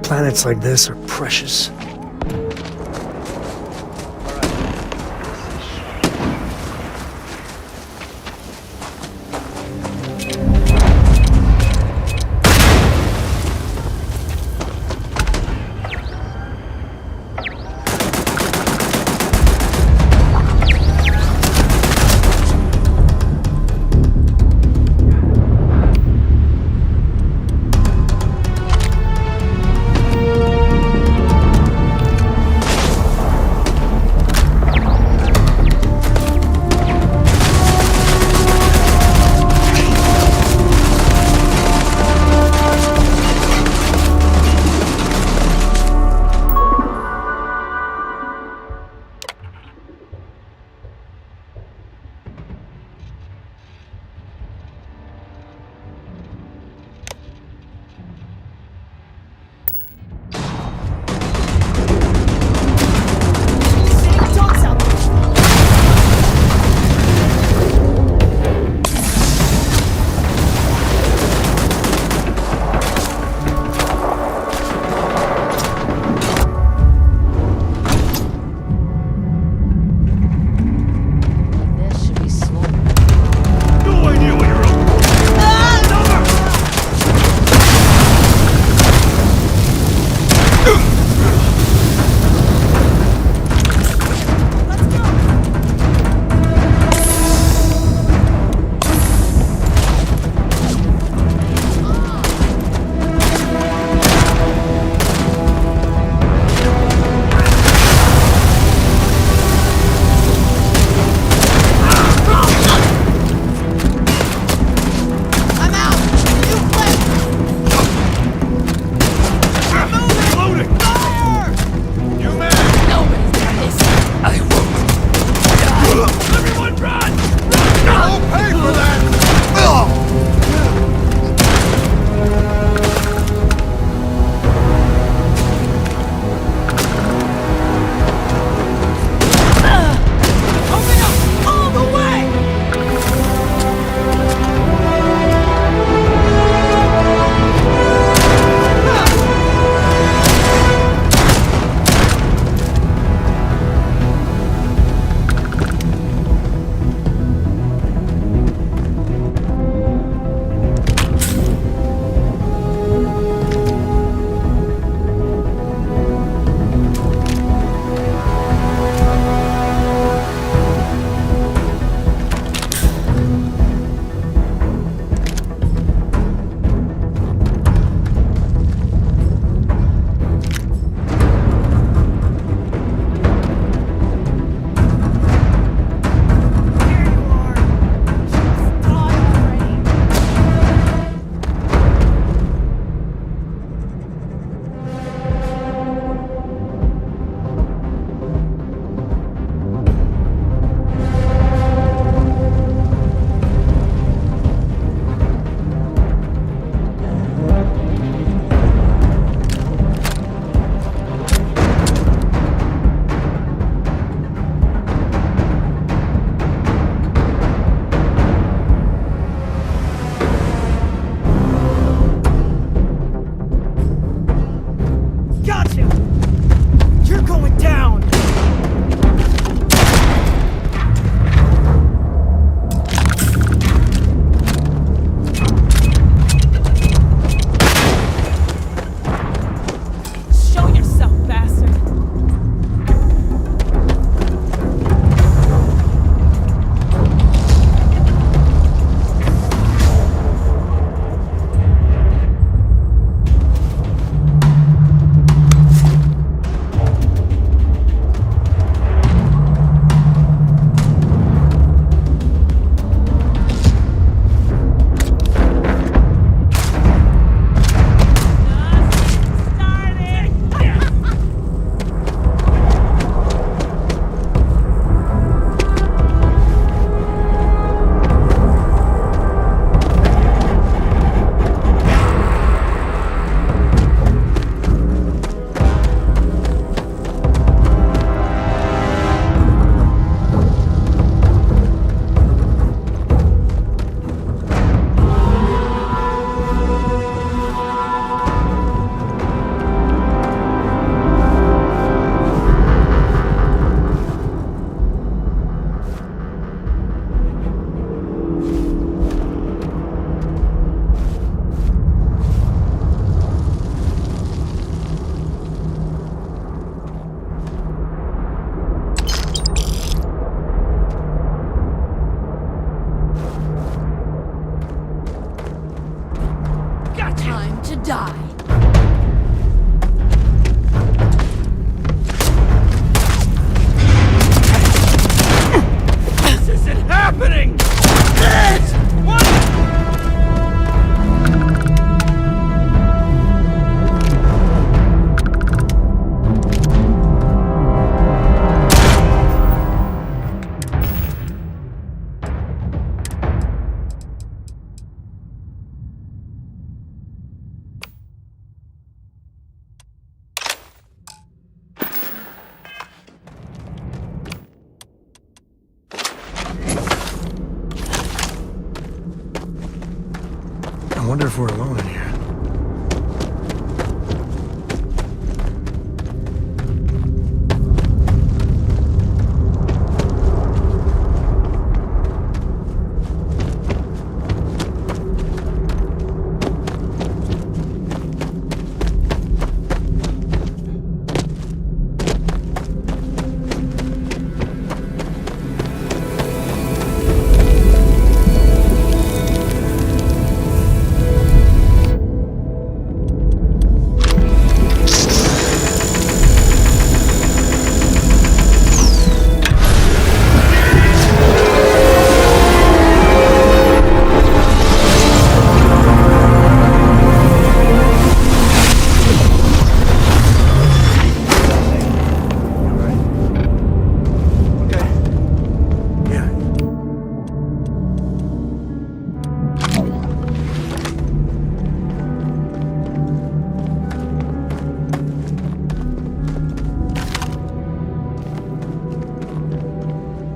Planets like this are precious. I wonder if we're alone in here.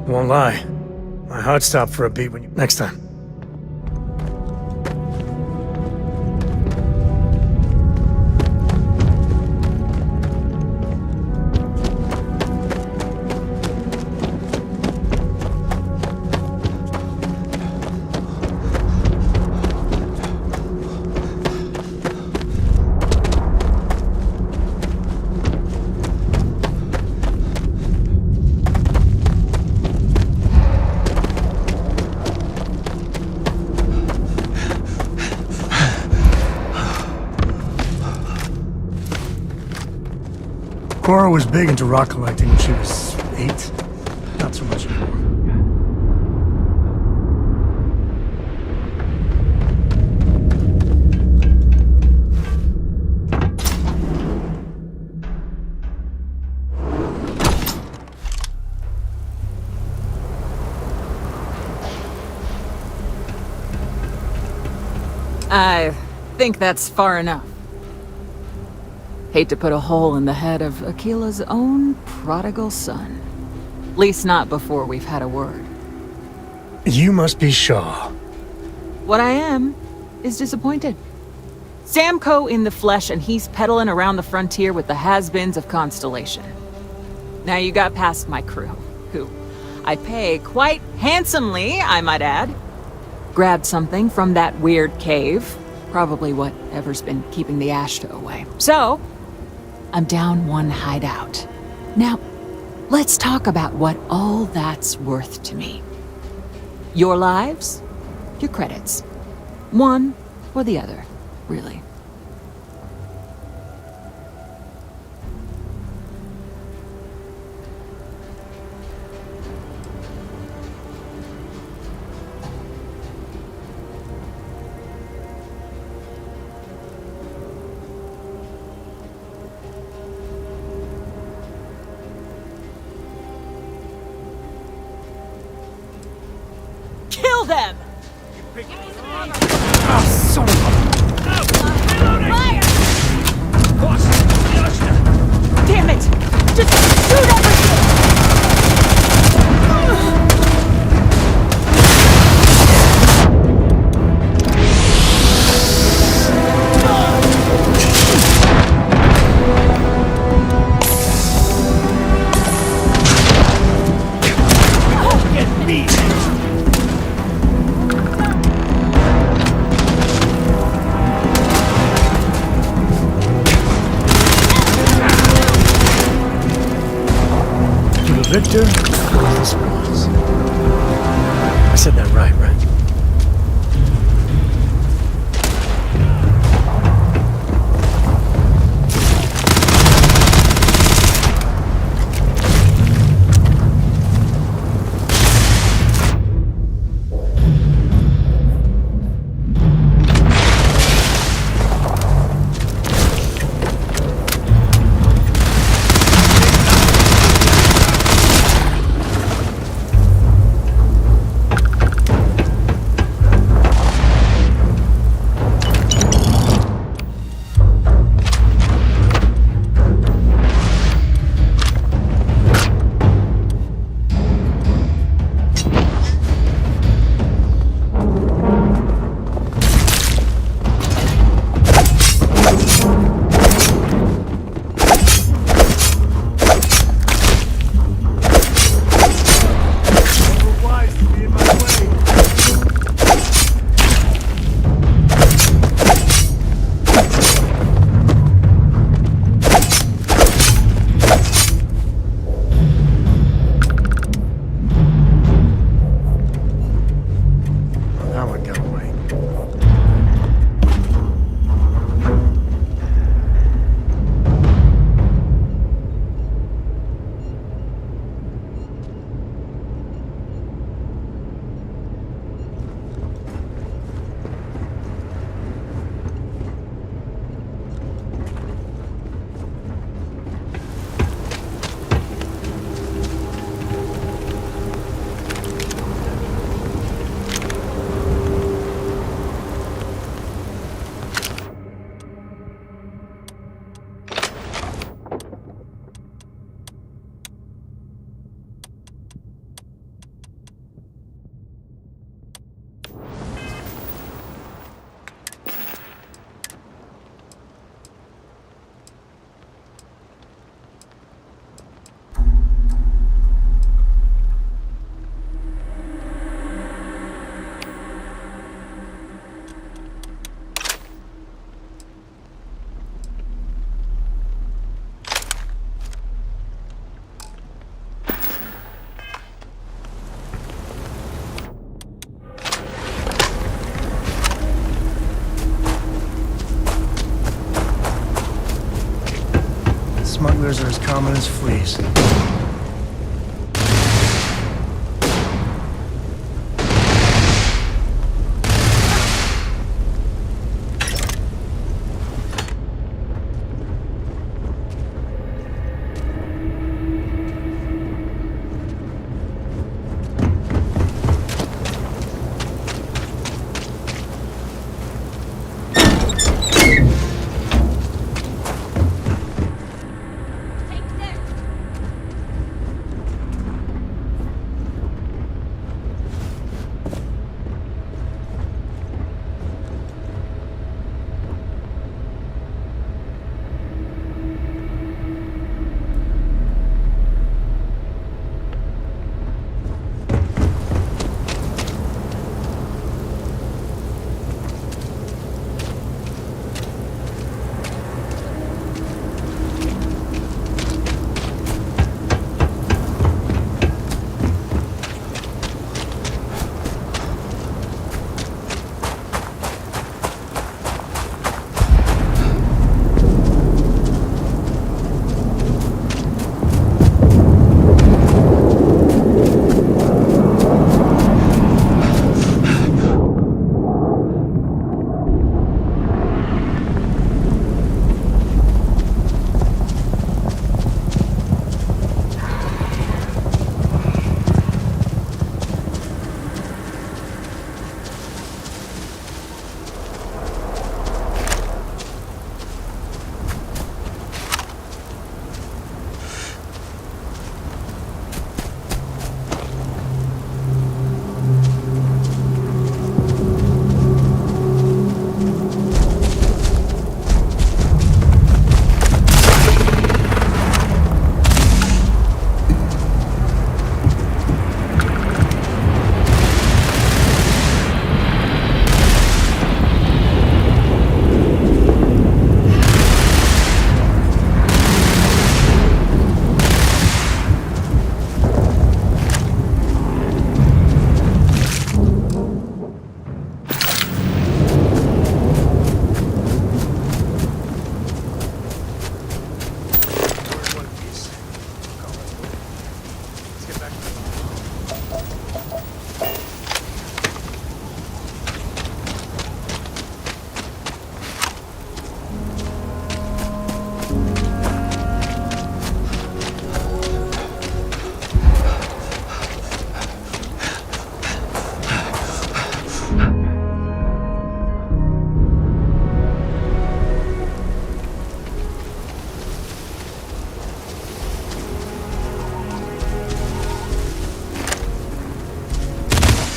Won't lie. My heart stopped for a beat when you... Next time. Cora was big into rock collecting when she was 8. Not so much anymore. I think that's far enough. Hate to put a hole in the head of Akila's own prodigal son. At least not before we've had a word. You must be Shaw. What I am is disappointed. Samco in the flesh, and he's peddling around the frontier with the has-beens of Constellation. Now you got past my crew, who I pay quite handsomely, I might add. Grabbed something from that weird cave. Probably whatever's been keeping the Ashta away. So, I'm down one hideout. Now, let's talk about what all that's worth to me. Your lives, your credits. One or the other, really. Kill them! Oh, son of a... Damn it! Just shoot everything! Get me! Victor goes the spoils. I said that right? Smugglers are as common as fleas.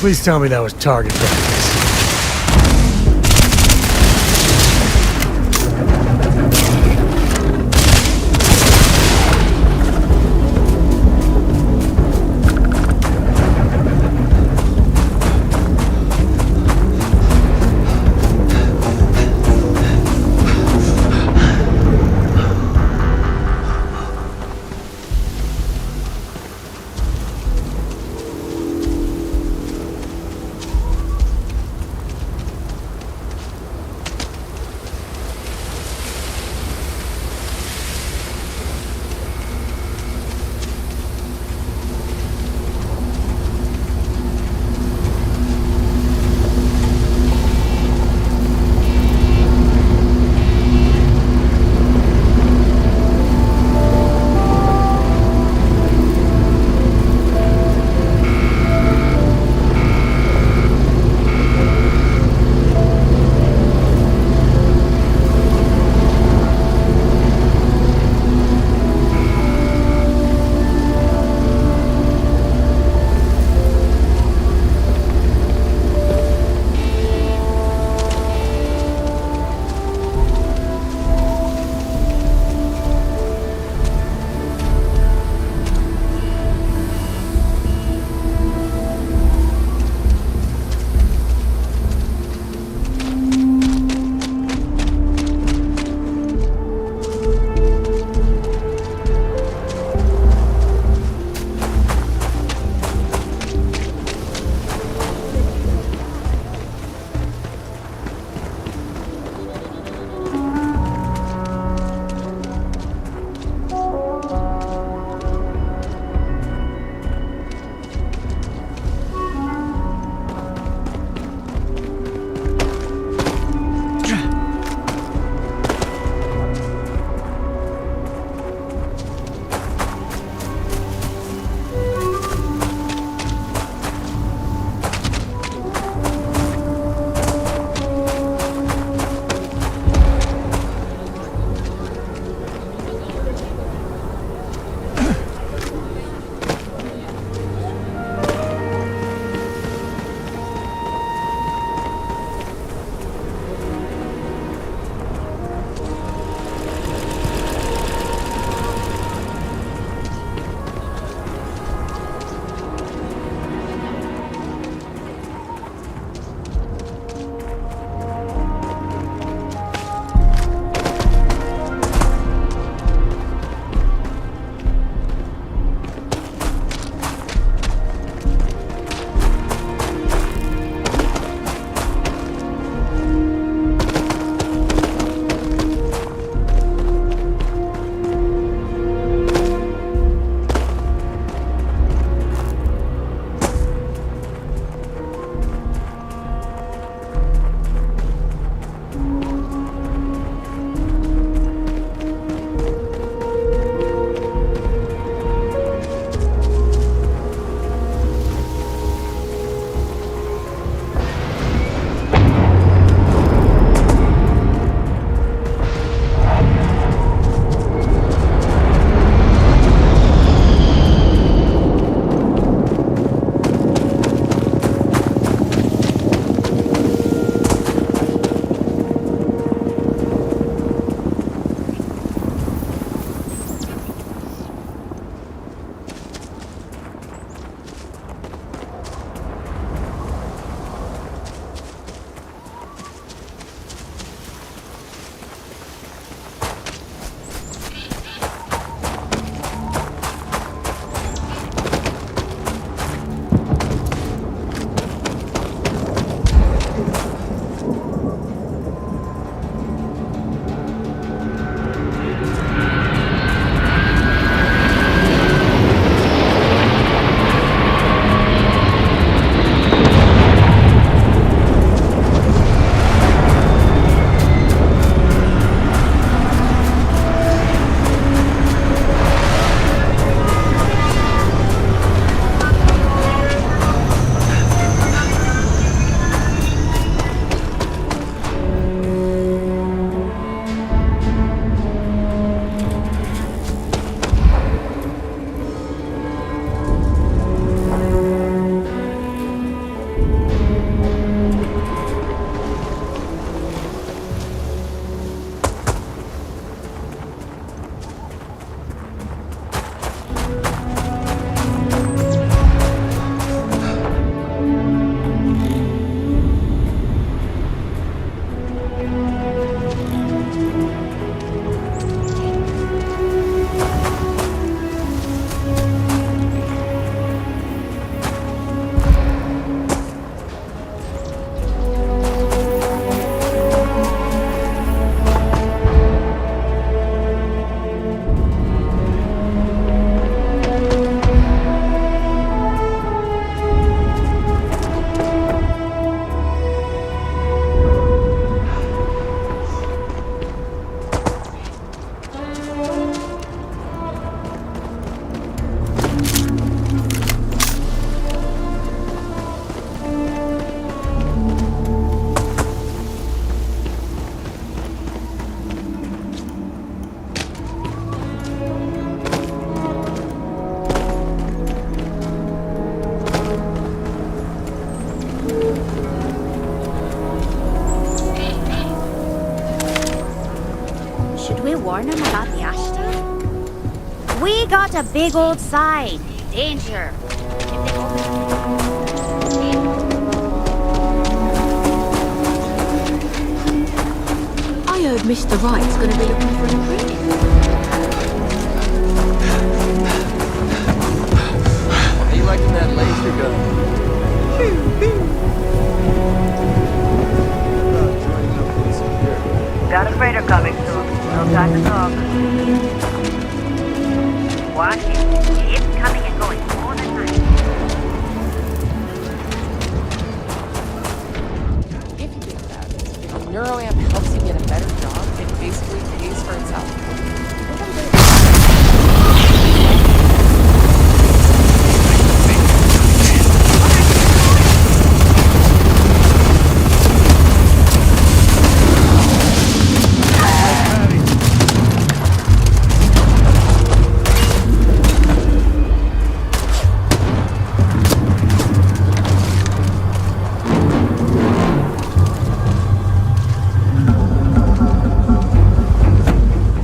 Please tell me that was target practice. We got a big old sign. Danger. I heard Mr. Wright's gonna be looking for a credit. How you liking that laser gun? Got a freighter coming soon. No time to talk. Watch it. It's coming and going all the time. If you think about it, if a neuroamp helps you get a better job, it basically pays for itself.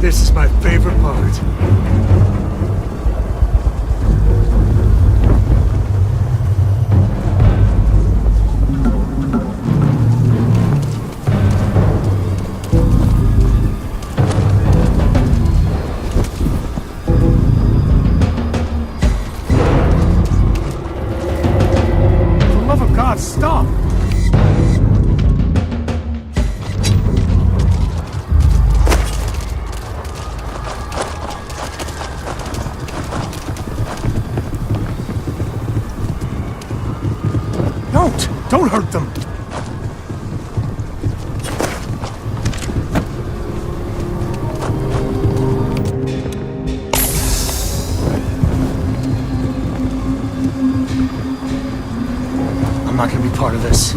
This is my favorite part. For the love of God, stop! Don't hurt them! I'm not gonna be part of this.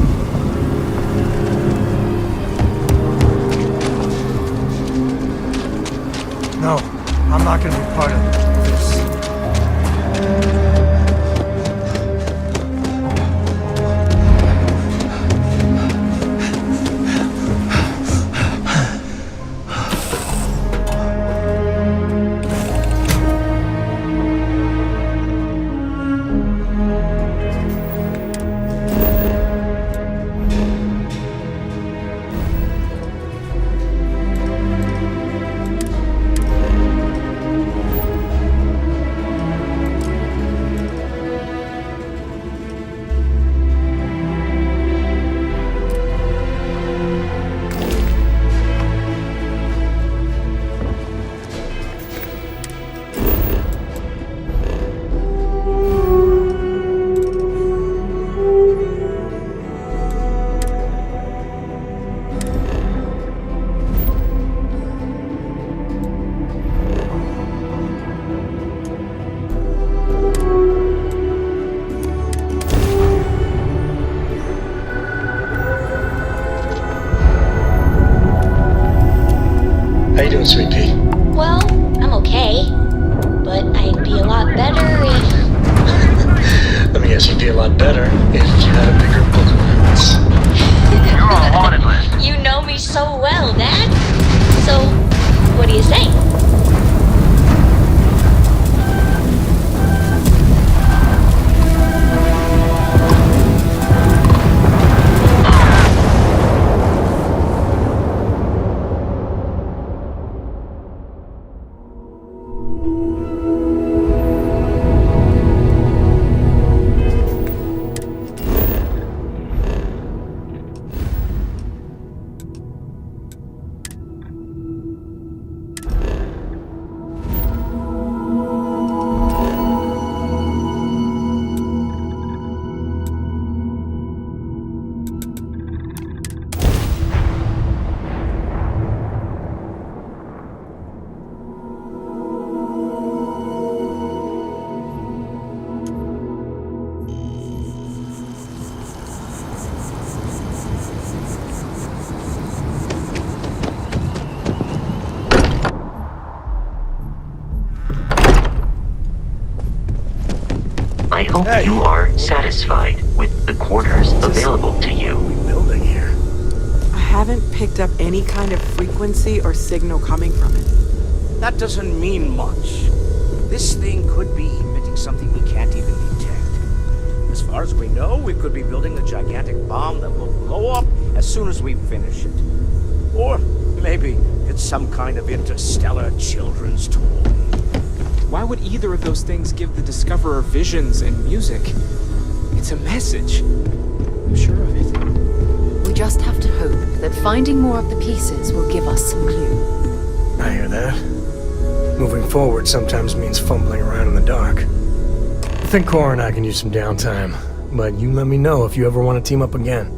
No, I'm not gonna be part of this. How you doing, Sweet Pea? Well, I'm okay. But I'd be a lot better if... Let me guess, you'd be a lot better if you had a bigger book allowance. You're on a wanted list. You know me so well, Dad. So, what do you say? I hope you are satisfied with the quarters available to you. Building here. I haven't picked up any kind of frequency or signal coming from it. that doesn't mean much. This thing could be emitting something we can't even detect. As far as we know, we could be building a gigantic bomb that will blow up as soon as we finish it. Or maybe it's some kind of interstellar children's toy. Why would either of those things give the Discoverer visions and music? It's a message. I'm sure of it. We just have to hope that finding more of the pieces will give us some clue. I hear that. Moving forward sometimes means fumbling around in the dark. I think Cora and I can use some downtime, but you let me know if you ever want to team up again.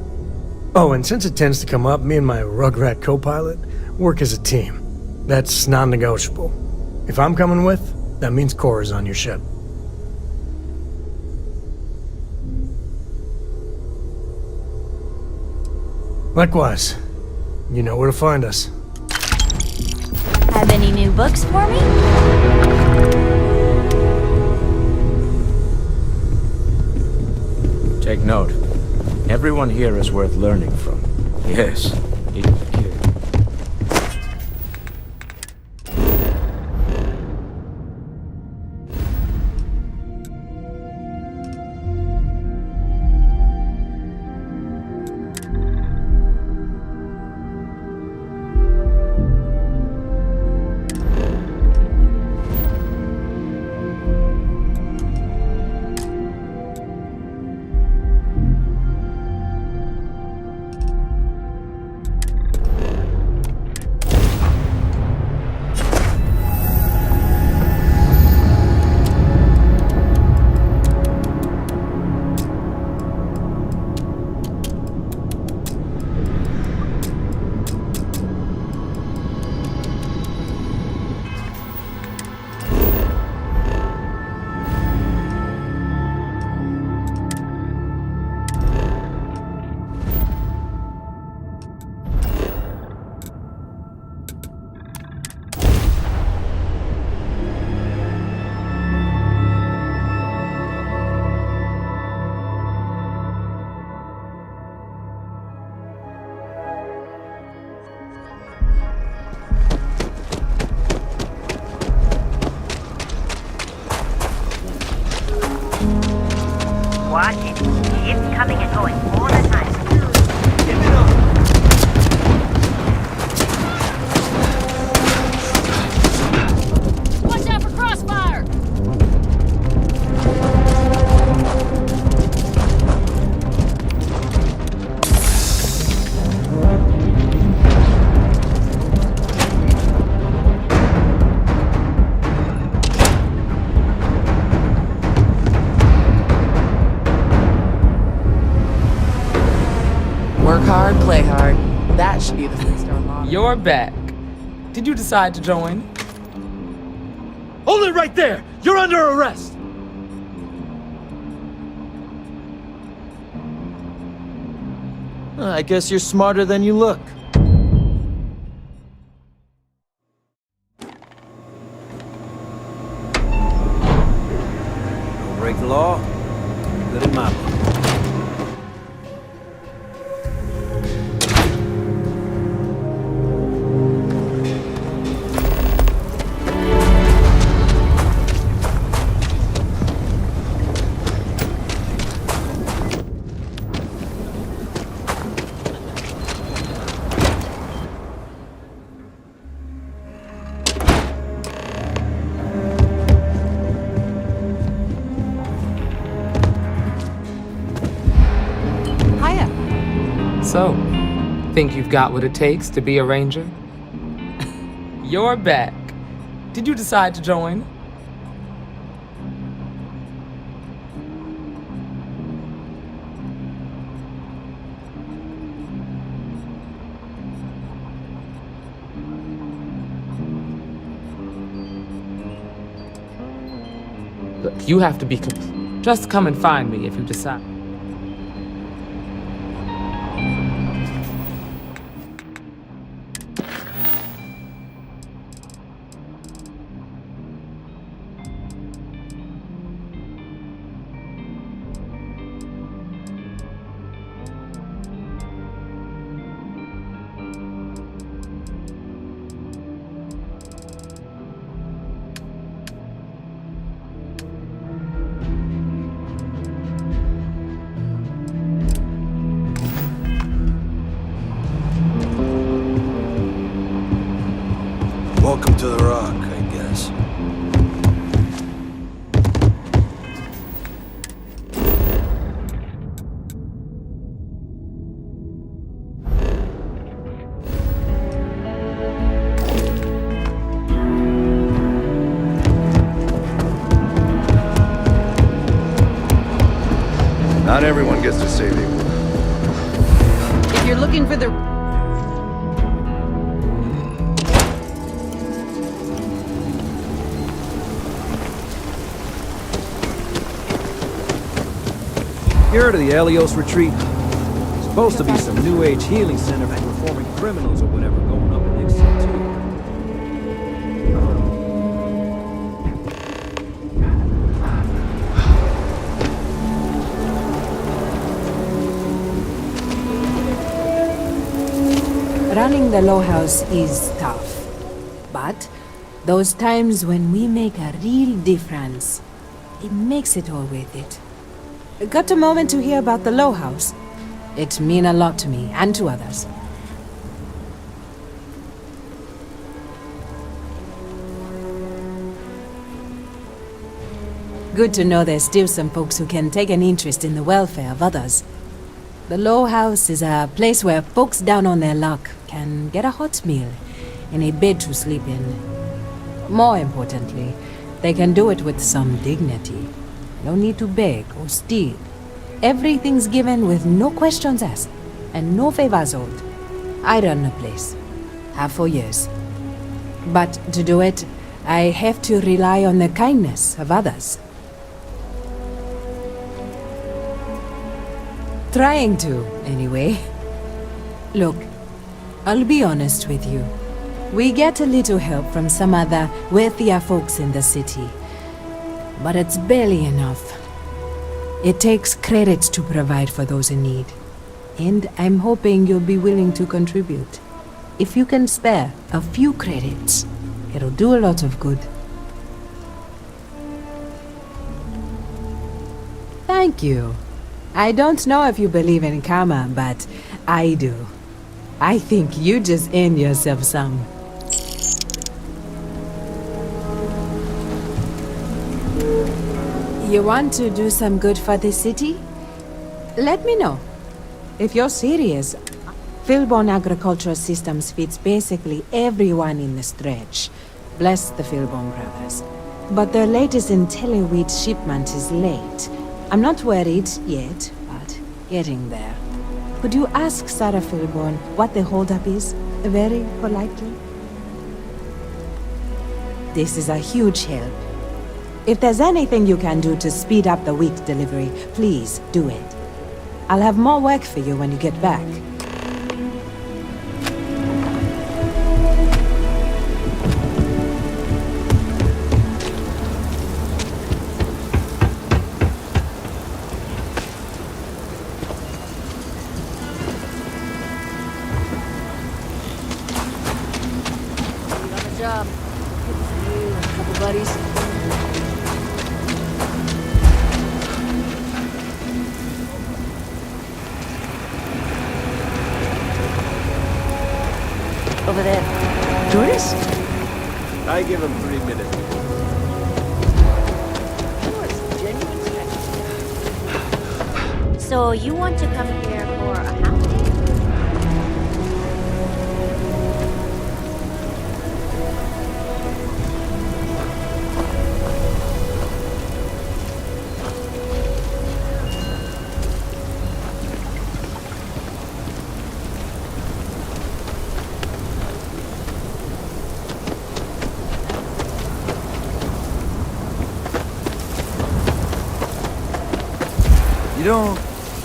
Oh, and since it tends to come up, me and my Rugrat co-pilot work as a team. That's non-negotiable. If I'm coming with, that means Cora's on your ship. Likewise. You know where to find us. Have any new books for me? Take note. Everyone here is worth learning from. Yes, even the kid. Watch it. It's coming and going all the time. Watch out for crossfire! Work hard, play hard. That should be the 3-star motto. You're back. Did you decide to join? Hold it right there! You're under arrest! I guess you're smarter than you look. Don't break the law. You're good in my book. So, think you've got what it takes to be a ranger? You're back. Did you decide to join? Look, you have to be just come and find me if you decide. Not everyone gets to say they will. If you're looking for the... You heard of the Helios Retreat? Supposed to be some new age healing center for reforming criminals or whatever going up in XC2. Running the Low House is tough. But those times when we make a real difference, it makes it all worth it. Got a moment to hear about the Low House? It means a lot to me and to others. Good to know there's still some folks who can take an interest in the welfare of others. The Low House is a place where folks down on their luck can get a hot meal and a bed to sleep in. More importantly, they can do it with some dignity. No need to beg or steal. Everything's given with no questions asked and no favors owed. I run the place. Have for years. But to do it, I have to rely on the kindness of others. Trying to, anyway. Look, I'll be honest with you. We get a little help from some other wealthier folks in the city. But it's barely enough. It takes credits to provide for those in need. And I'm hoping you'll be willing to contribute. If you can spare a few credits, it'll do a lot of good. Thank you. I don't know if you believe in karma, but I do. I think you just earned yourself some. You want to do some good for the city? Let me know. If you're serious, Philbone Agricultural Systems fits basically everyone in the stretch. Bless the Philbone brothers. But their latest IntelliWheat shipment is late. I'm not worried yet, but getting there. Could you ask Sarah Philbone what the holdup is? Very politely. This is a huge help. If there's anything you can do to speed up the wheat delivery, please do it. I'll have more work for you when you get back. Job. You and a couple buddies. Over there. Tourists? I give him 3 minutes. So you want to come here for a half day? You don't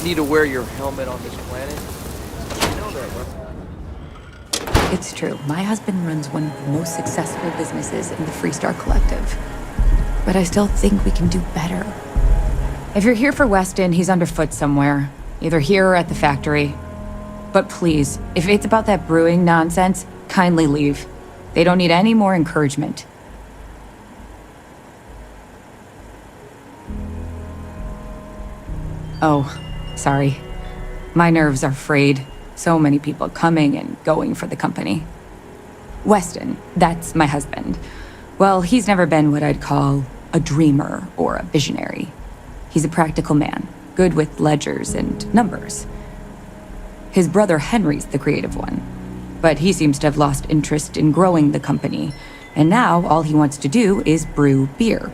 need to wear your helmet on this planet. You know that, right? It's true. My husband runs one of the most successful businesses in the Freestar Collective. But I still think we can do better. If you're here for Weston, he's underfoot somewhere. Either here or at the factory. But please, if it's about that brewing nonsense, kindly leave. They don't need any more encouragement. Oh, sorry. My nerves are frayed. So many people coming and going for the company. Weston, that's my husband. Well, he's never been what I'd call a dreamer or a visionary. He's a practical man, good with ledgers and numbers. His brother Henry's the creative one, but he seems to have lost interest in growing the company, and now all he wants to do is brew beer.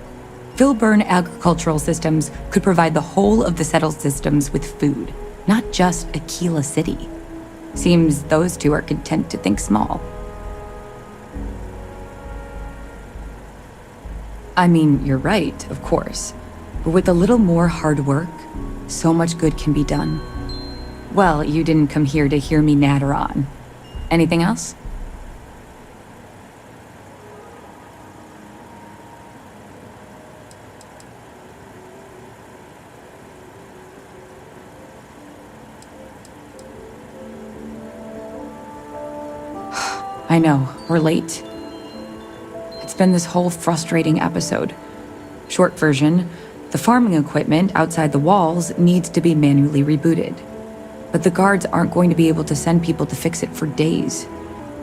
Filburn agricultural systems could provide the whole of the settled systems with food, not just Aquila City. Seems those two are content to think small. I mean, you're right, of course. But with a little more hard work, so much good can be done. Well, you didn't come here to hear me natter on. Anything else? I know, we're late. It's been this whole frustrating episode. Short version, the farming equipment outside the walls needs to be manually rebooted. But the guards aren't going to be able to send people to fix it for days.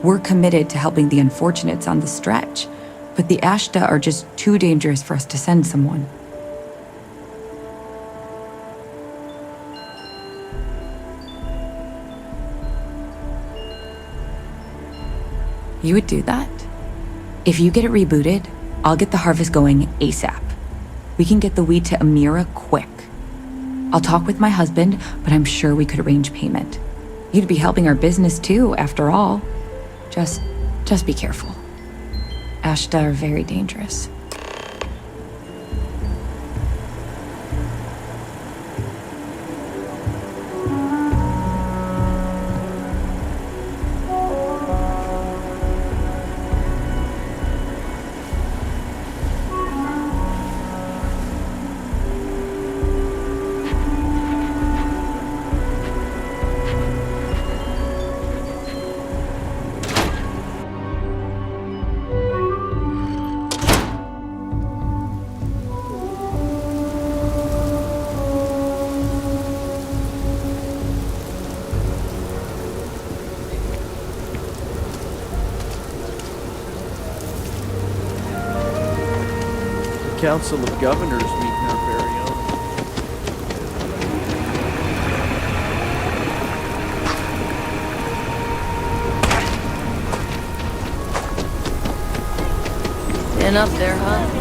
We're committed to helping the unfortunates on the stretch, but the Ashta are just too dangerous for us to send someone. You would do that? If you get it rebooted, I'll get the harvest going ASAP. We can get the wheat to Amira quick. I'll talk with my husband, but I'm sure we could arrange payment. You'd be helping our business too, after all. Just be careful. Ashta are very dangerous. Council of Governors meeting our very own. Been up there, huh?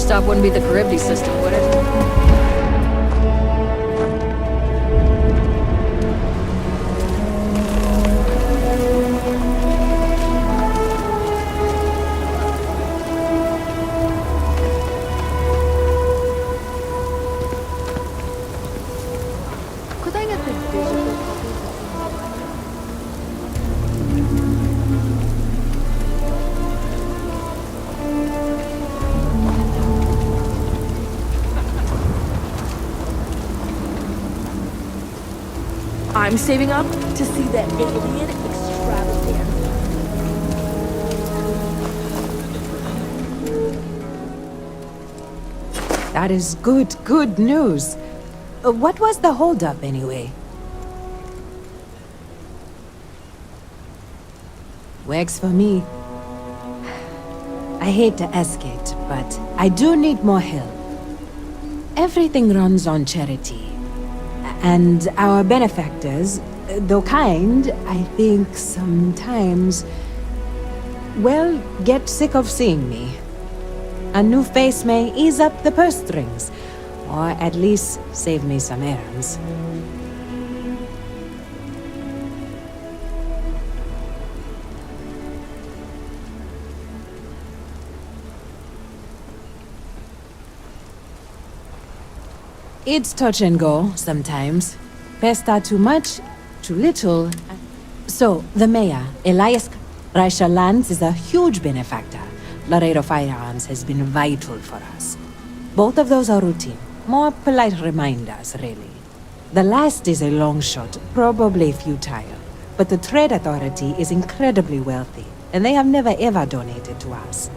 Next stop wouldn't be the Charybdis system, would it? Could I get the digital copies of I'm saving up to see that alien extravaganza. That is good news. What was the holdup anyway? Works for me. I hate to ask it, but I do need more help. Everything runs on charity. And our benefactors, though kind, I think sometimes, well, get sick of seeing me. A new face may ease up the purse strings, or at least save me some errands. It's touch and go sometimes. Pesta too much, too little. So, the mayor, Elias Raisha Lands, is a huge benefactor. Laredo Firearms has been vital for us. Both of those are routine. More polite reminders, really. The last is a long shot, probably futile. But the Trade Authority is incredibly wealthy, and they have never ever donated to us.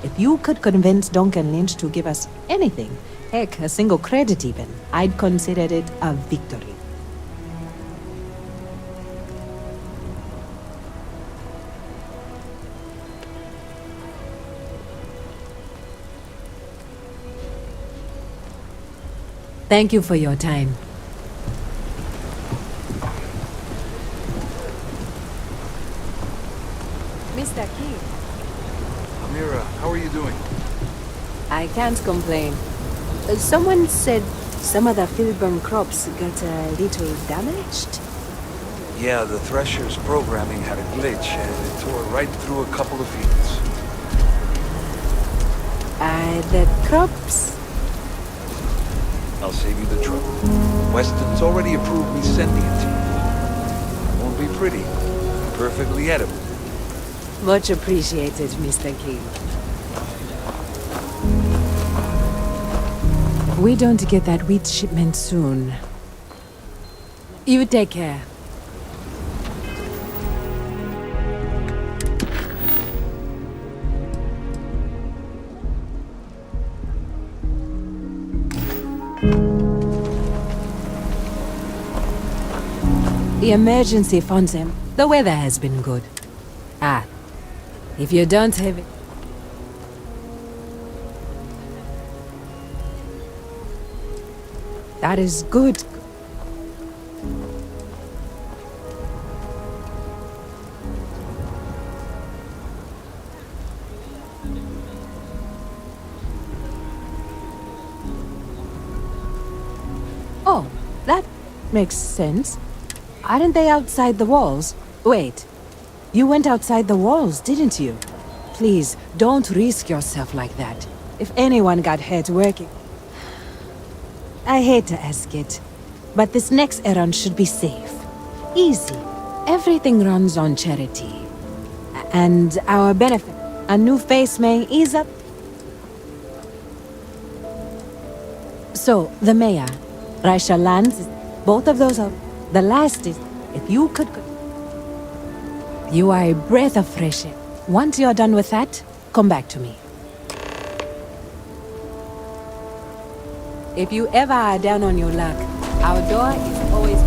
If you could convince Duncan Lynch to give us anything, heck, a single credit even, I'd consider it a victory. Thank you for your time. Mr. Key. Amira, how are you doing? I can't complain. Someone said some of the Filburn crops got a little damaged? Yeah, the Thresher's programming had a glitch and it tore right through a couple of fields. The crops? I'll save you the trouble. Weston's already approved me sending it to you. Won't be pretty. Perfectly edible. Much appreciated, Mr. King. We don't get that wheat shipment soon. You take care. The emergency funds him. The weather has been good. Ah, if you don't have it... That is good. Oh, that makes sense. Aren't they outside the walls? Wait, you went outside the walls, didn't you? Please, don't risk yourself like that. If anyone got hurt working... I hate to ask it, but this next errand should be safe. Easy. Everything runs on charity. And our benefit. A new face may ease up... So, the mayor, Raisha Lands, both of those are... The last is, if you could... You are a breath of fresh air. Once you're done with that, come back to me. If you ever are down on your luck, our door is always...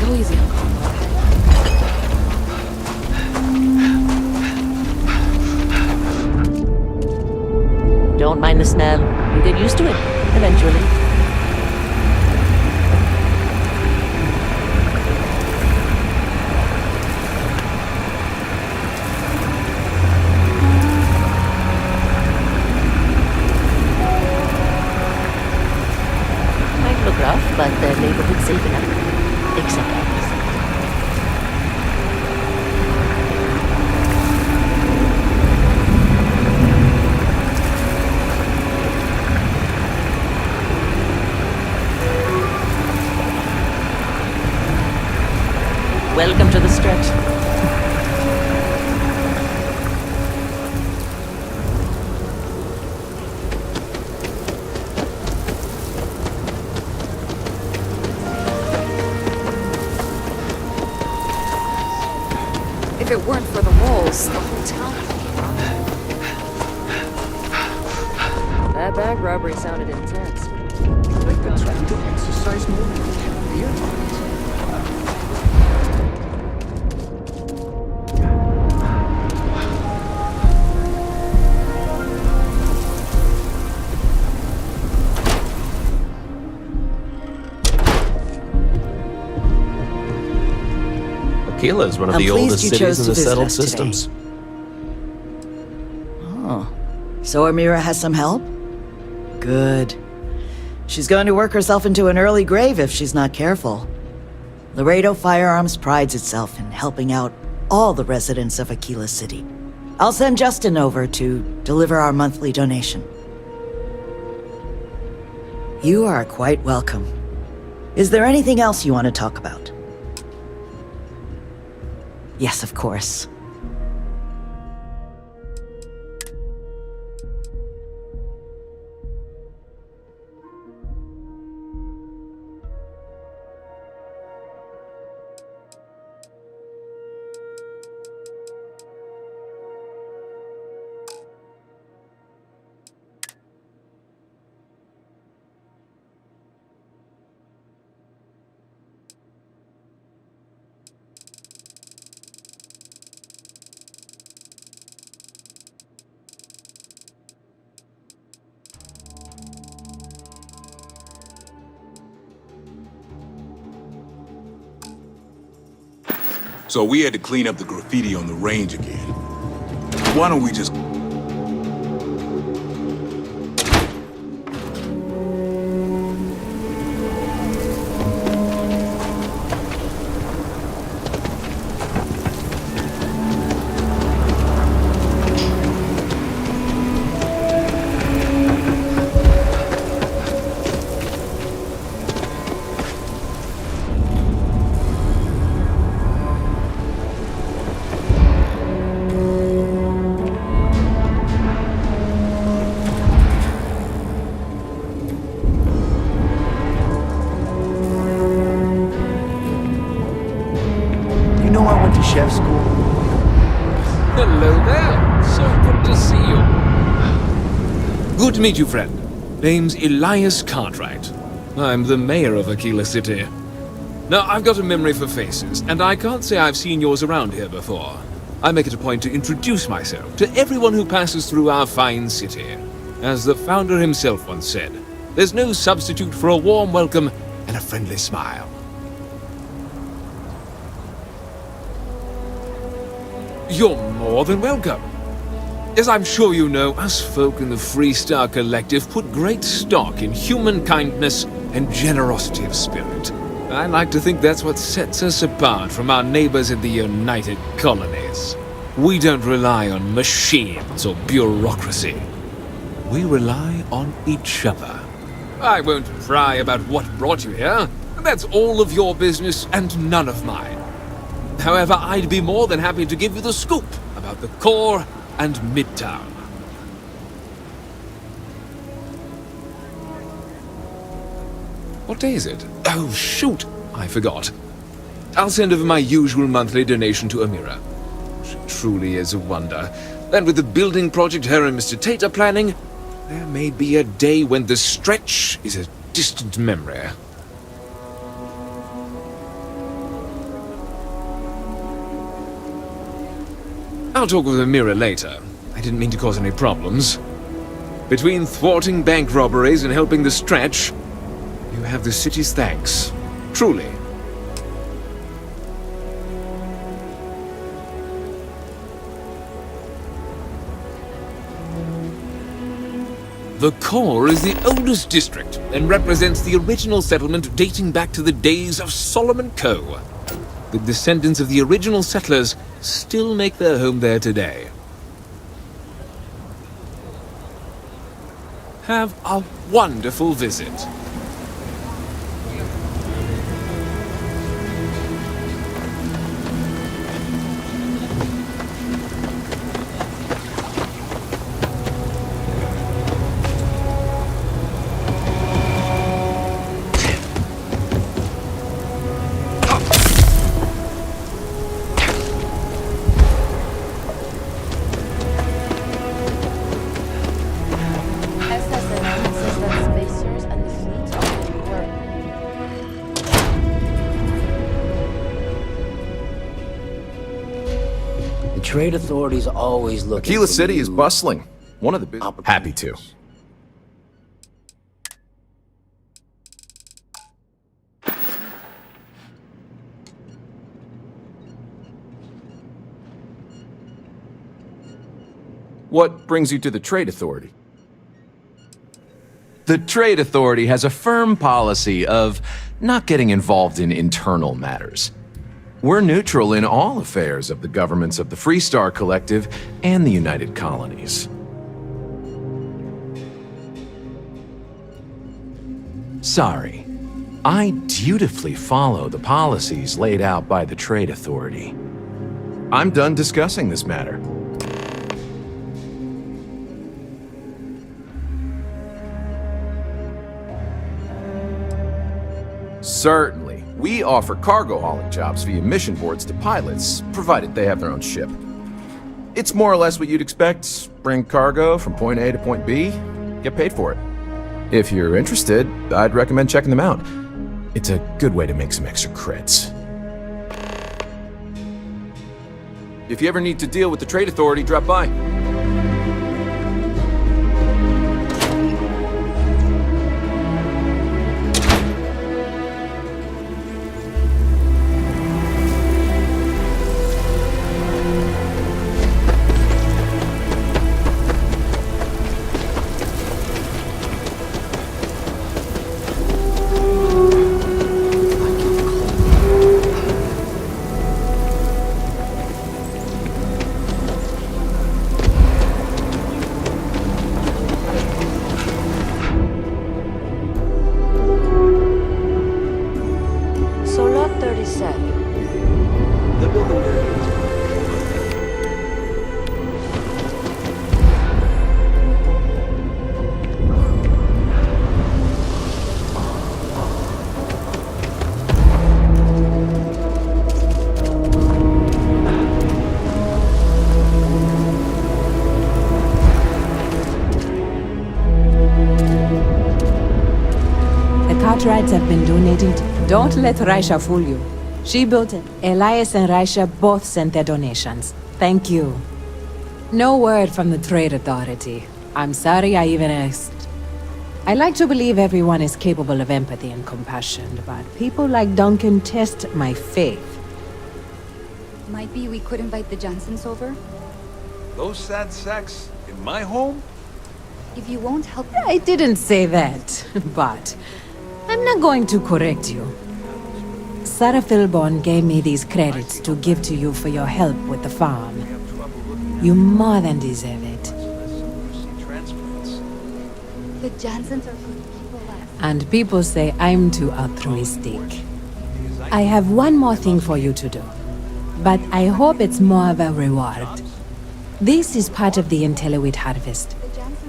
Go easy. Don't mind the smell. You get used to it, eventually. Welcome to the stretch. If it weren't for the walls, the whole town would be robbed. That bank robbery sounded intense. Like the trying to exercise more than you can realize. Aquila is one of I'm the pleased oldest you cities chose in to the visit settled us today. systems. Oh. So Amira has some help? Good. She's going to work herself into an early grave if she's not careful. Laredo Firearms prides itself in helping out all the residents of Aquila City. I'll send Justin over to deliver our monthly donation. You are quite welcome. Is there anything else you want to talk about? Yes, of course. So we had to clean up the graffiti on the range again. Why don't we just... chef school. Hello there. So good to see you. Good to meet you, friend. Name's Elias Cartwright. I'm the mayor of Aquila City. Now, I've got a memory for faces, and I can't say I've seen yours around here before. I make it a point to introduce myself to everyone who passes through our fine city. As the founder himself once said, there's no substitute for a warm welcome and a friendly smile. You're more than welcome. As I'm sure you know, us folk in the Freestar Collective put great stock in human kindness and generosity of spirit. I like to think that's what sets us apart from our neighbors in the United Colonies. We don't rely on machines or bureaucracy. We rely on each other. I won't pry about what brought you here. That's all of your business and none of mine. However, I'd be more than happy to give you the scoop about the core and Midtown. What day is it? Oh, shoot! I forgot. I'll send over my usual monthly donation to Amira. She truly is a wonder. And with the building project her and Mr. Tate are planning, there may be a day when the stretch is a distant memory. I'll talk with Amira later. I didn't mean to cause any problems. Between thwarting bank robberies and helping the stretch, you have the city's thanks. Truly. The core is the oldest district and represents the original settlement dating back to the days of Solomon Coe. The descendants of the original settlers still make their home there today. Have a wonderful visit. trade authority's always looking. Aquila City is bustling. One of the big... Happy to. What brings you to the Trade Authority? The Trade Authority has a firm policy of not getting involved in internal matters. We're neutral in all affairs of the governments of the Freestar Collective and the United Colonies. Sorry. I dutifully follow the policies laid out by the Trade Authority. I'm done discussing this matter. Certainly. We offer cargo hauling jobs via mission boards to pilots, provided they have their own ship. It's more or less what you'd expect. Bring cargo from point A to point B, get paid for it. If you're interested, I'd recommend checking them out. It's a good way to make some extra creds. If you ever need to deal with the Trade Authority, drop by. Cartwrights have been donating to... Don't let Raisha fool you. She built it. Elias and Raisha both sent their donations. Thank you. No word from the Trade Authority. I'm sorry I even asked. I like to believe everyone is capable of empathy and compassion, but people like Duncan test my faith. Might be we could invite the Johnsons over? Those sad sacks in my home? If you won't help... I didn't say that, but... I'm not going to correct you. Sarah Philborn gave me these credits to give to you for your help with the farm. You more than deserve it. The Johnsons are good people. And people say I'm too altruistic. I have one more thing for you to do, but I hope it's more of a reward. This is part of the Intelliwit harvest.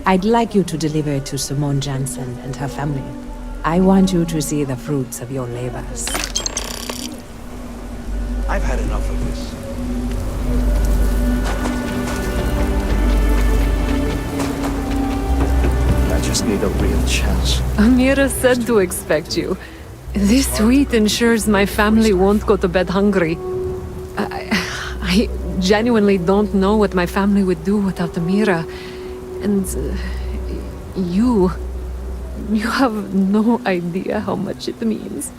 I'd like you to deliver it to Simone Jansen and her family. I want you to see the fruits of your labors. I've had enough of this. I just need a real chance. Amira said to expect you. This wheat ensures my family won't go to bed hungry. I genuinely don't know what my family would do without Amira. And you have no idea how much it means.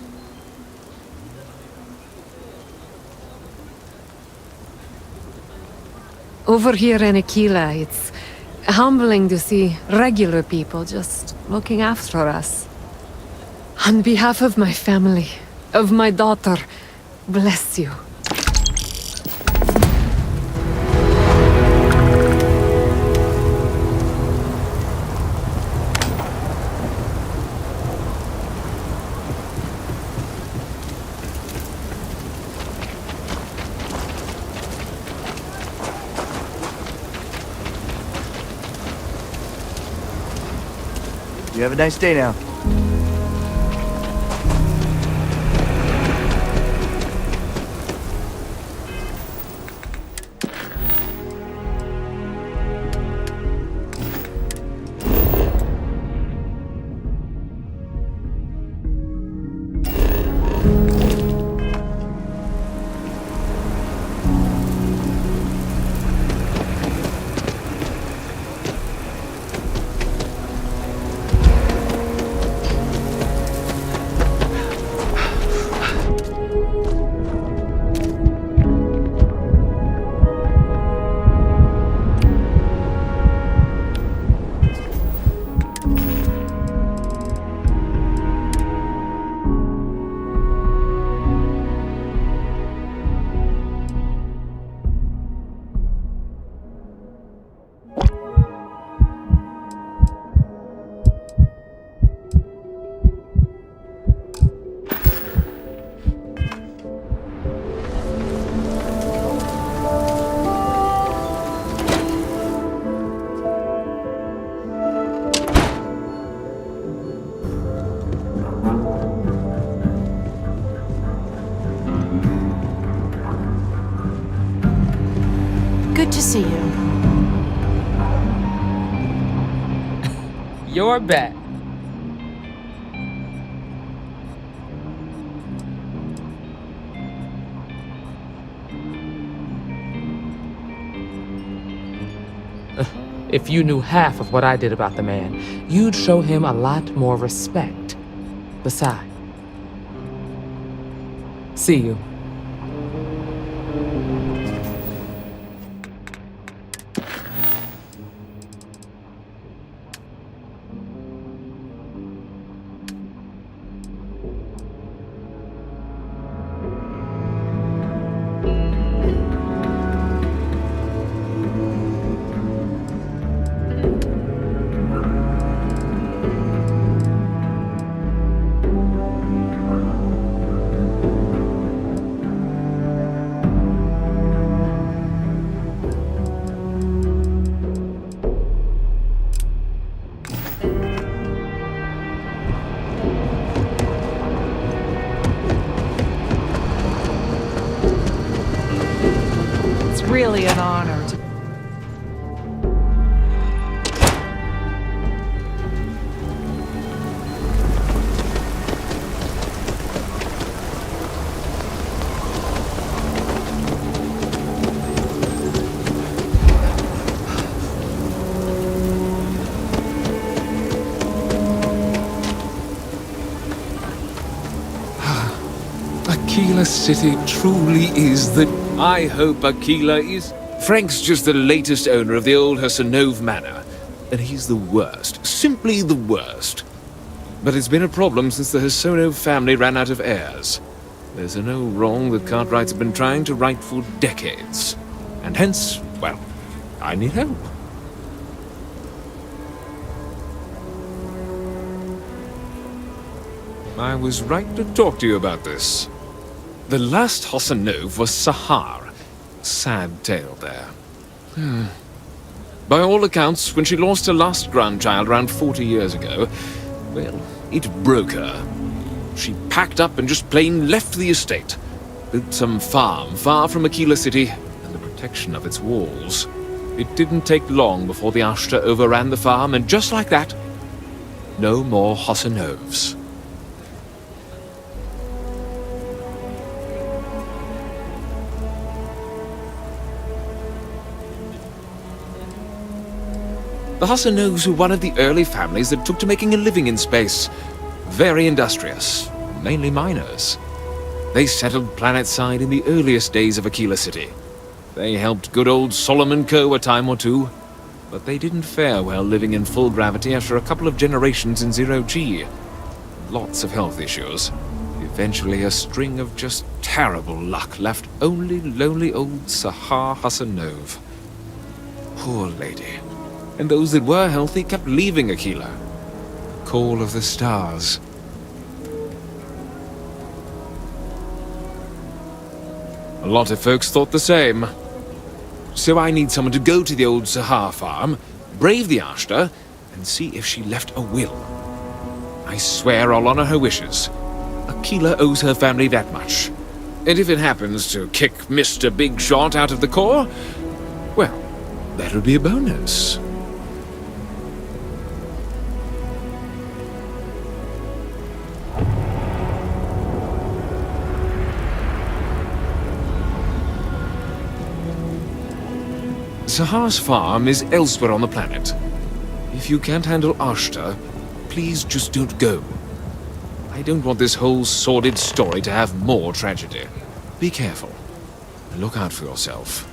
Over here in Aquila, it's humbling to see regular people just looking after us. On behalf of my family, of my daughter, bless you. You have a nice day now. to see you. You're back. If you knew half of what I did about the man, you'd show him a lot more respect. Besides, see you. Really an honor to... Aquila City truly is the... I hope Aquila is... Frank's just the latest owner of the old Hassanov Manor, and he's the worst, simply the worst. But it's been a problem since the Hassanov family ran out of heirs. There's no wrong that Cartwrights have been trying to right for decades. And hence, well, I need help. I was right to talk to you about this. The last Hassanov was Sahar. Sad tale there. By all accounts, when she lost her last grandchild around 40 years ago, well, it broke her. She packed up and just plain left the estate. Built some farm far from Aquila City and the protection of its walls. It didn't take long before the Ashta overran the farm, and just like that, no more Hassanovs. The Hassanovs were one of the early families that took to making a living in space. Very industrious, mainly miners. They settled planetside in the earliest days of Aquila City. They helped good old Solomon Coe a time or two, but they didn't fare well living in full gravity after a couple of generations in zero-G. Lots of health issues. Eventually a string of just terrible luck left only lonely old Sahar Hassanov. Poor lady. And those that were healthy kept leaving Aquila. Call of the stars. A lot of folks thought the same. So I need someone to go to the old Sahar farm, brave the Ashta, and see if she left a will. I swear I'll honor her wishes. Aquila owes her family that much. And if it happens to kick Mr. Big Shot out of the Corps, well, that'll be a bonus. Sahar's farm is elsewhere on the planet. If you can't handle Ashta, please just don't go. I don't want this whole sordid story to have more tragedy. Be careful, and look out for yourself.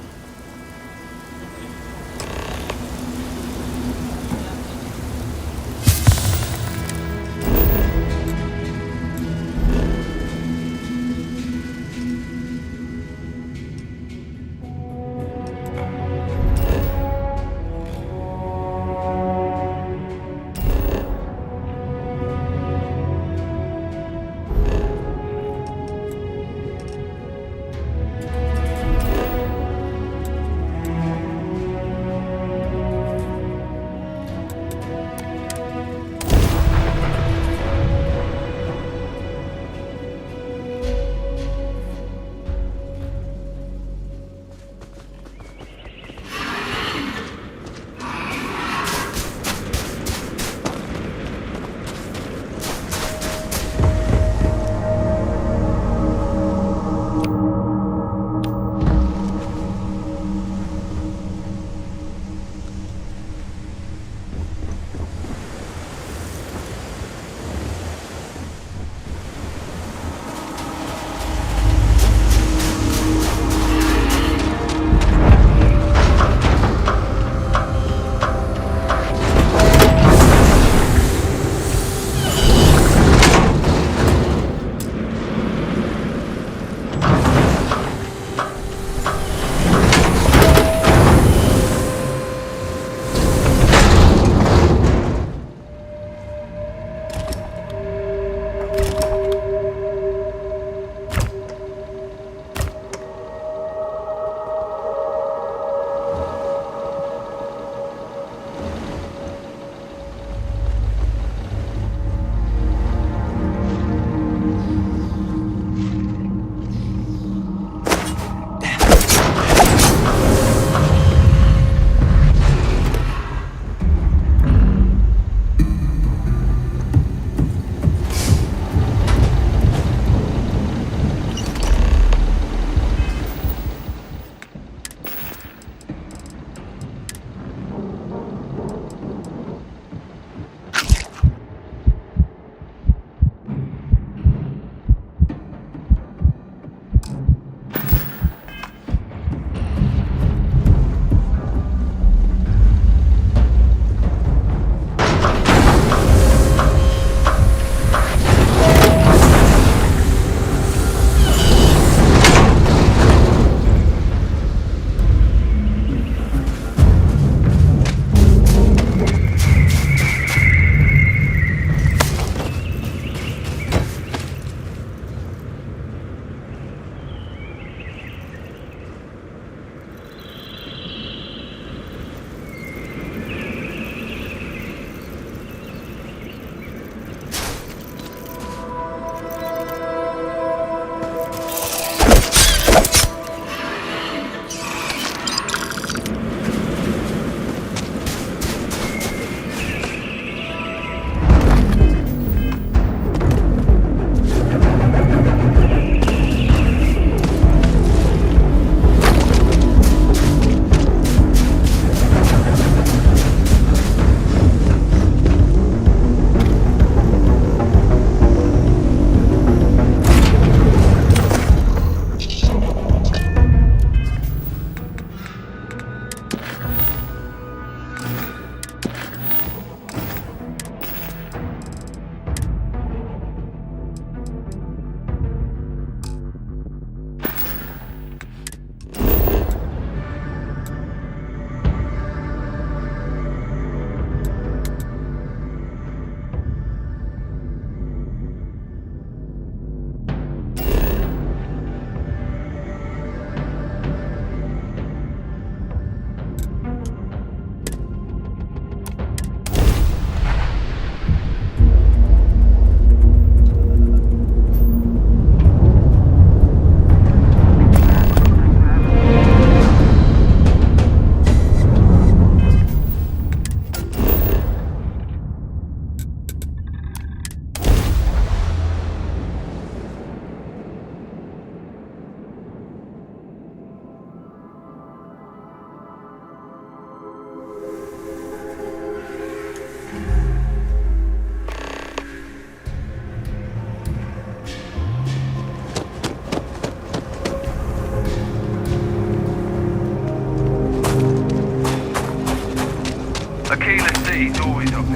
A keyless city's always open.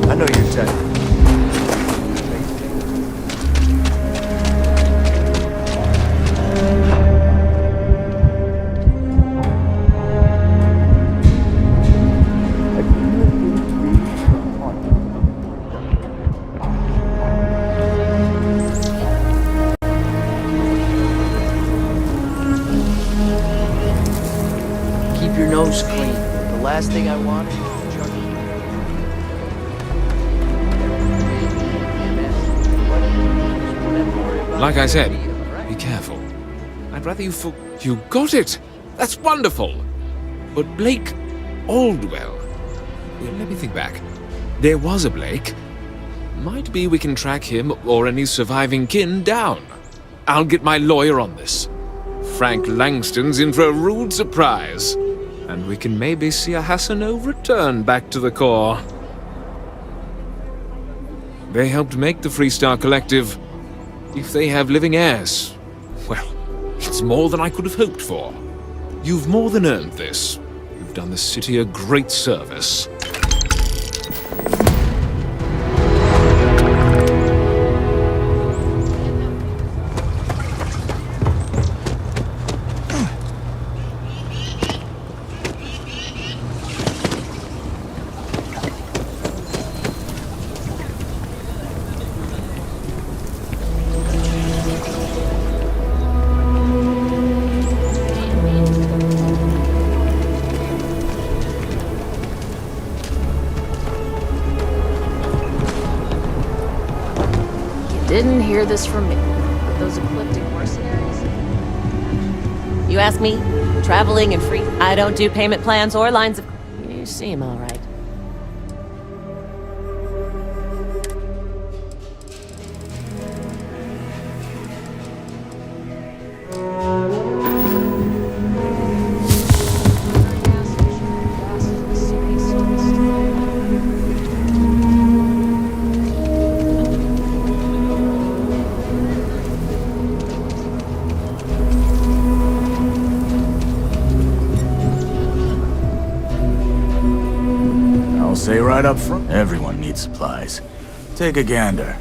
I know your type. Keep your nose clean. The last thing I want is Like I said, be careful. I'd rather you You got it! That's wonderful! But Blake Aldwell... Well, let me think back. There was a Blake. Might be we can track him or any surviving kin down. I'll get my lawyer on this. Frank Langston's in for a rude surprise. And we can maybe see a Hassanov return back to the core. They helped make the Freestar Collective. If they have living heirs, well, it's more than I could have hoped for. You've more than earned this. You've done the city a great service. Didn't hear this from me. Those ecliptic mercenaries? You ask me? Traveling and free? I don't do payment plans or lines of... You seem all right. Say right up front, everyone needs supplies. Take a gander.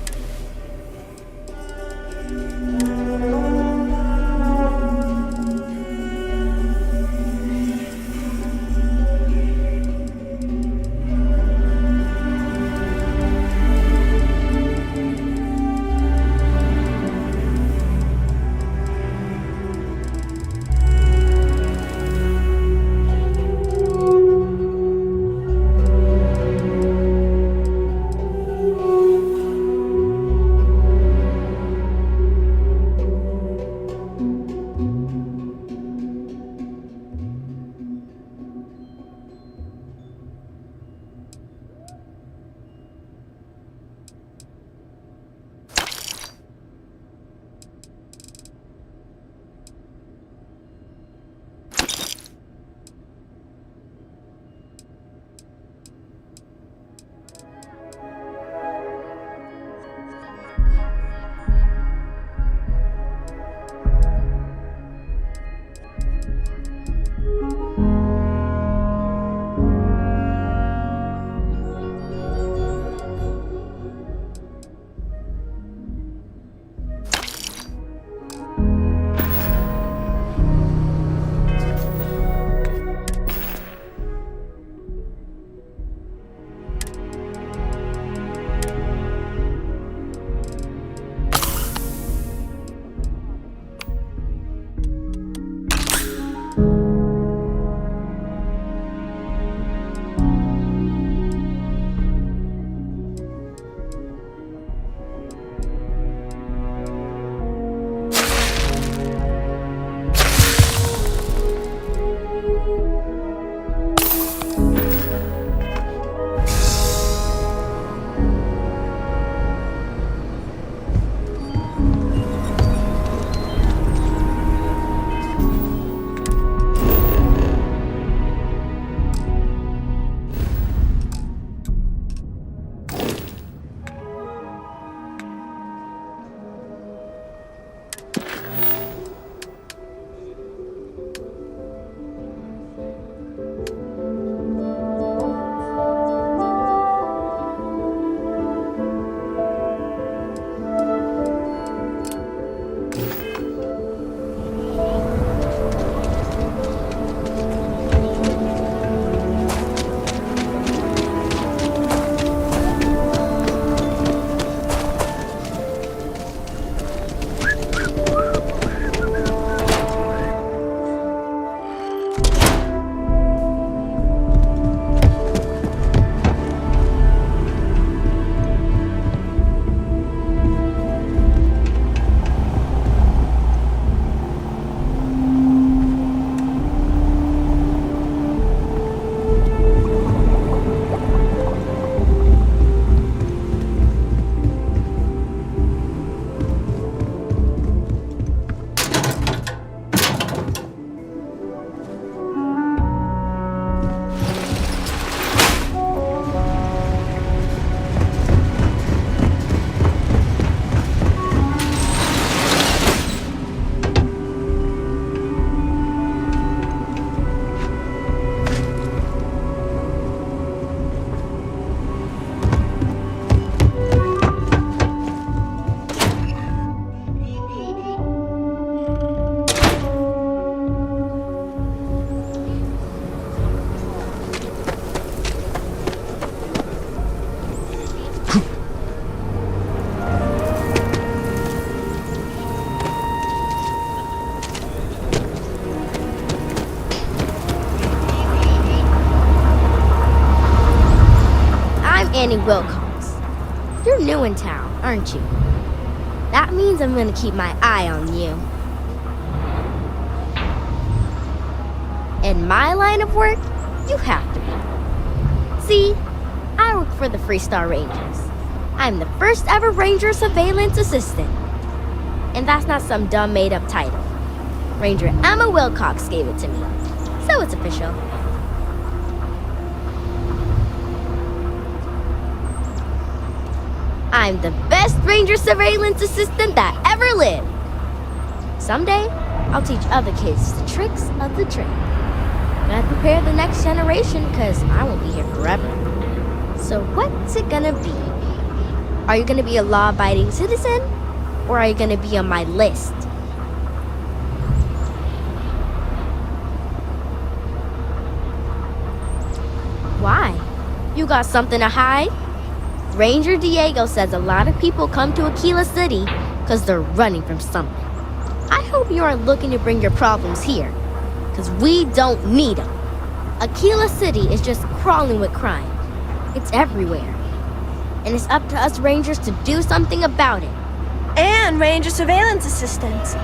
Danny Wilcox. You're new in town, aren't you? That means I'm gonna keep my eye on you. In my line of work, you have to be. See, I work for the Freestar Rangers. I'm the first ever Ranger Surveillance Assistant. And that's not some dumb made-up title. Ranger Emma Wilcox gave it to me, so it's official. I'm the best Ranger Surveillance Assistant that ever lived. Someday, I'll teach other kids the tricks of the trade. Gotta prepare the next generation, because I won't be here forever. So what's it gonna be? Are you gonna be a law-abiding citizen? Or are you gonna be on my list? Why? You got something to hide? Ranger Diego says a lot of people come to Aquila City because they're running from something. I hope you aren't looking to bring your problems here, because we don't need them. Aquila City is just crawling with crime. It's everywhere. And it's up to us Rangers to do something about it. And Ranger Surveillance Assistants.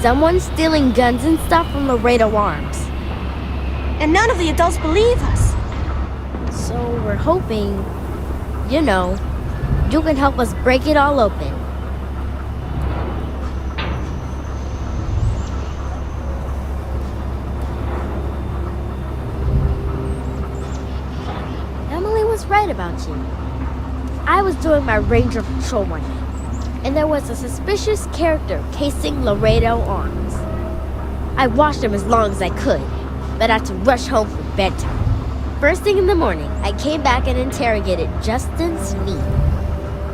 Someone's stealing guns and stuff from Laredo Arms. And none of the adults believe us. So we're hoping, you know, you can help us break it all open. Emily was right about you. I was doing my Ranger patrol one night, and there was a suspicious character casing Laredo Arms. I watched him as long as I could, but I had to rush home for bedtime. First thing in the morning, I came back and interrogated Justin Sneed.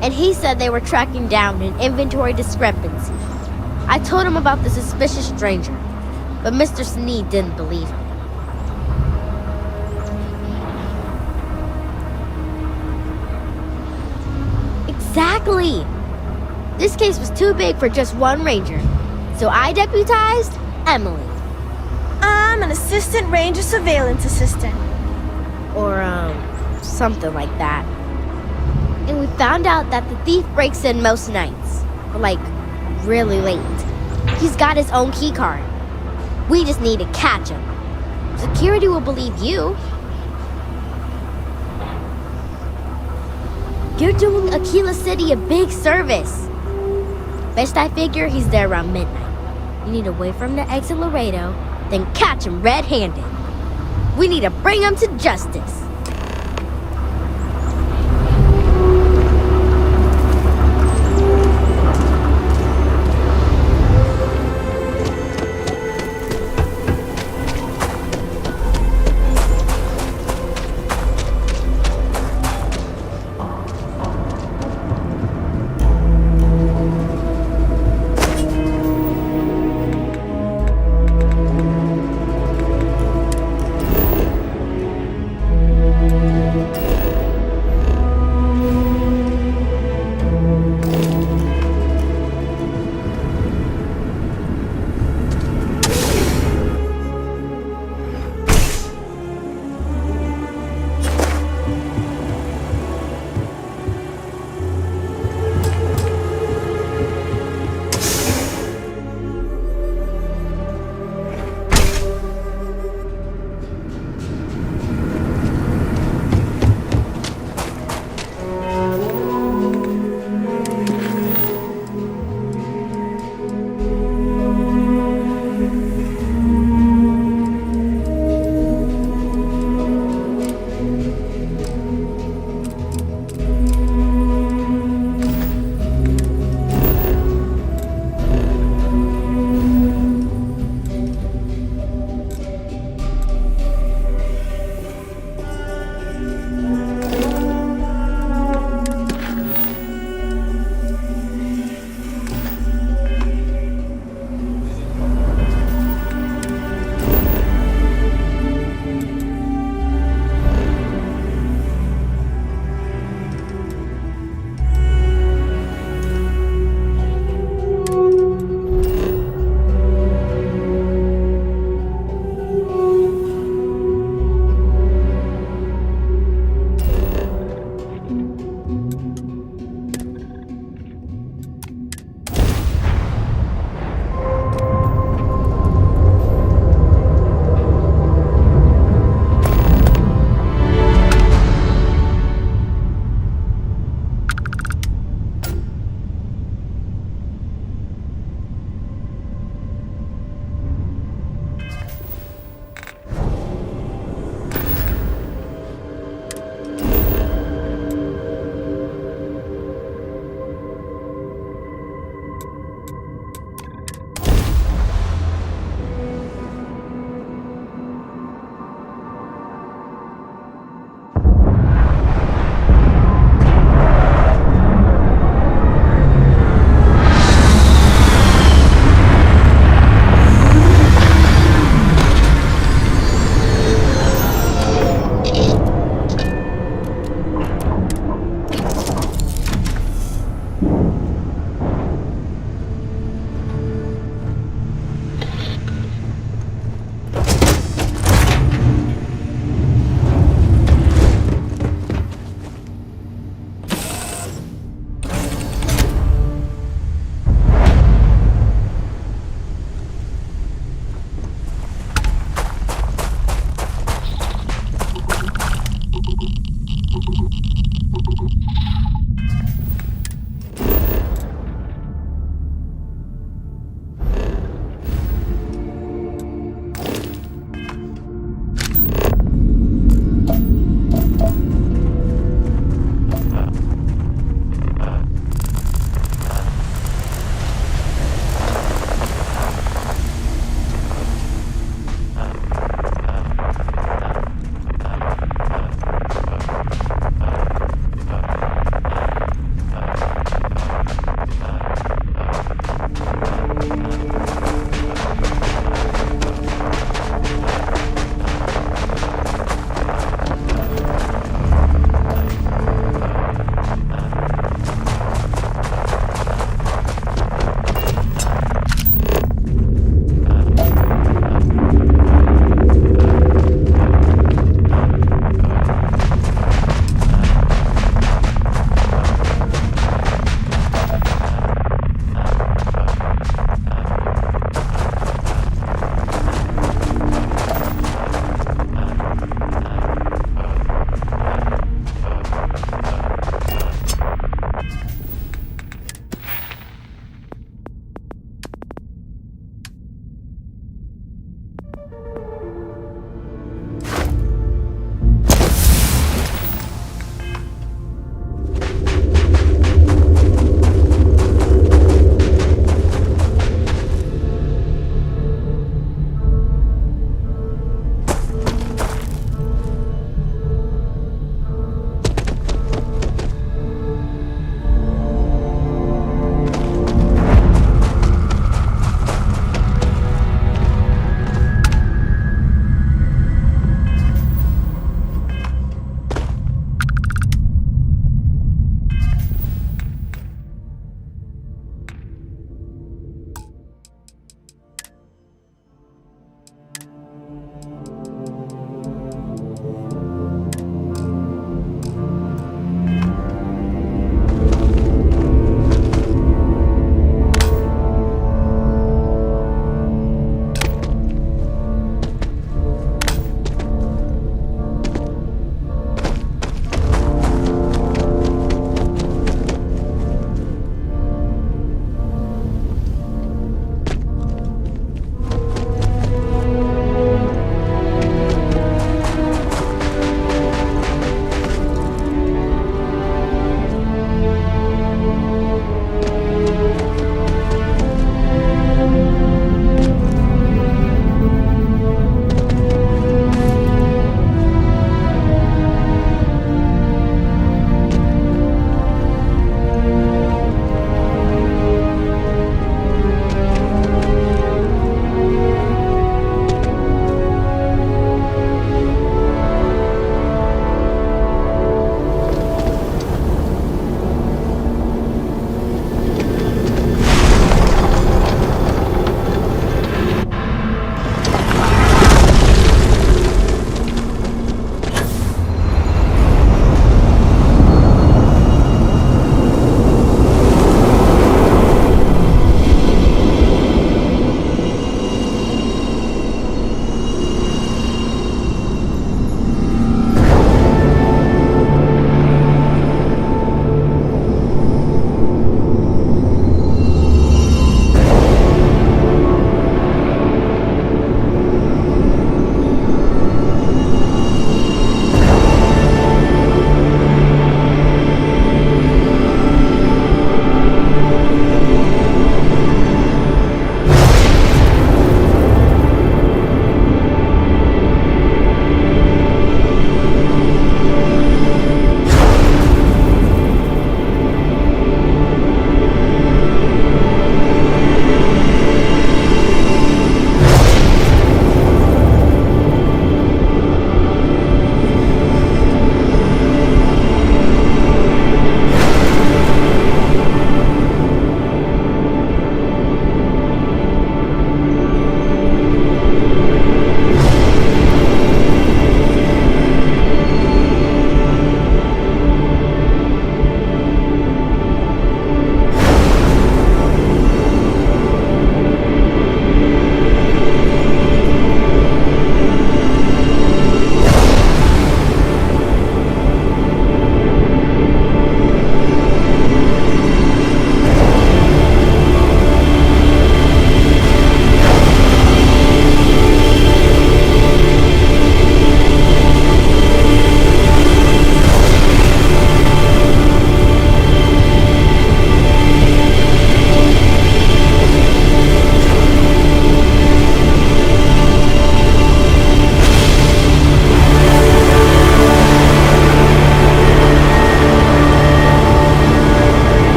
And he said they were tracking down an inventory discrepancy. I told him about the suspicious stranger, but Mr. Sneed didn't believe him. Exactly! This case was too big for just one ranger, so I deputized Emily. I'm an Assistant Ranger Surveillance Assistant. Or, something like that. And we found out that the thief breaks in most nights, but like, really late. He's got his own key card. We just need to catch him. Security will believe you. You're doing Aquila City a big service. Best I figure he's there around midnight. You need to wait for him to exit Laredo, then catch him red-handed. We need to bring him to justice.